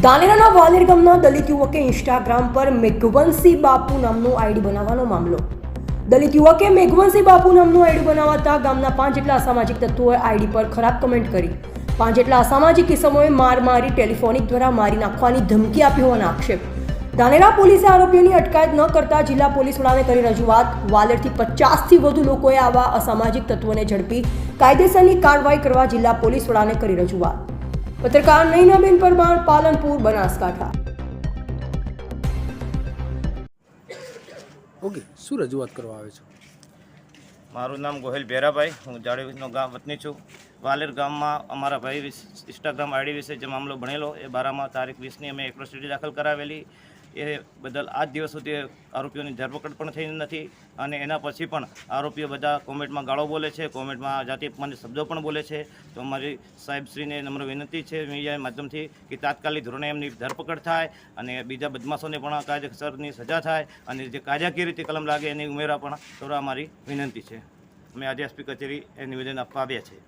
ધાનેરાના વાલેર ગામના દલિત યુવકે ઇન્સ્ટાગ્રામ પર મેઘવંશી બાપુ નામનું આઈડી બનાવવાનો મામલો. દલિત યુવકે મેઘવંશી બાપુ નામનું આઈડી બનાવતા ગામના 5 જેટલા અસામાજિક તત્વોએ આઈડી પર ખરાબ કમેન્ટ કરી 5 જેટલા અસામાજિક કિસ્સાઓએ મારી ટેલિફોનિક દ્વારા મારી નાખવાની ધમકી આપી હોવાના આક્ષેપ. ધાનેરા પોલીસે આરોપીઓની અટકાયત ન કરતા જિલ્લા પોલીસ વડાને કરી રજૂઆત. વાલેરથી 50થી વધુ લોકોએ આવા અસામાજિક તત્વોને ઝડપી કાયદેસરની કાર્યવાહી કરવા જિલ્લા પોલીસ વડાને કરી રજૂઆત. પત્રકાર નૈનાબેન પરમાર, પાલનપુર, બનાસકાંઠા. ઓકે, શું રજૂઆત કરવા આવે છે? મારું નામ ગોહિલ ભેરાભાઈ, હું જાડેવીનો ગામ વતની છું. વાલેર ગામમાં અમારા ભાઈ ઇન્સ્ટાગ્રામ આઈડી વિશે જે મામલો બનેલો એ બારામાં તારીખ 20ની અમે એટ્રોસિટી દાખલ કરાવેલી. એ બદલ આજ દિવસ સુધી આરોપીઓની ધરપકડ પણ થઈ નથી અને એના પછી પણ આરોપીઓ બધા કોમેન્ટમાં ગાળો બોલે છે, કોમેન્ટમાં જાતિ અપમાનિત શબ્દો પણ બોલે છે. તો અમારી સાહેબશ્રીને નમ્ર વિનંતી છે મીડિયા માધ્યમથી કે તાત્કાલિક ધોરણે એમની ધરપકડ થાય અને બીજા બદમાશોને પણ કાયદેસરની સજા થાય અને જે કાયદાકીય રીતે કલમ લાગે એની ઉમેરા પણ કરવા અમારી વિનંતી છે. અમે આજે એસપી કચેરી એ નિવેદન આપવા આવ્યા છે.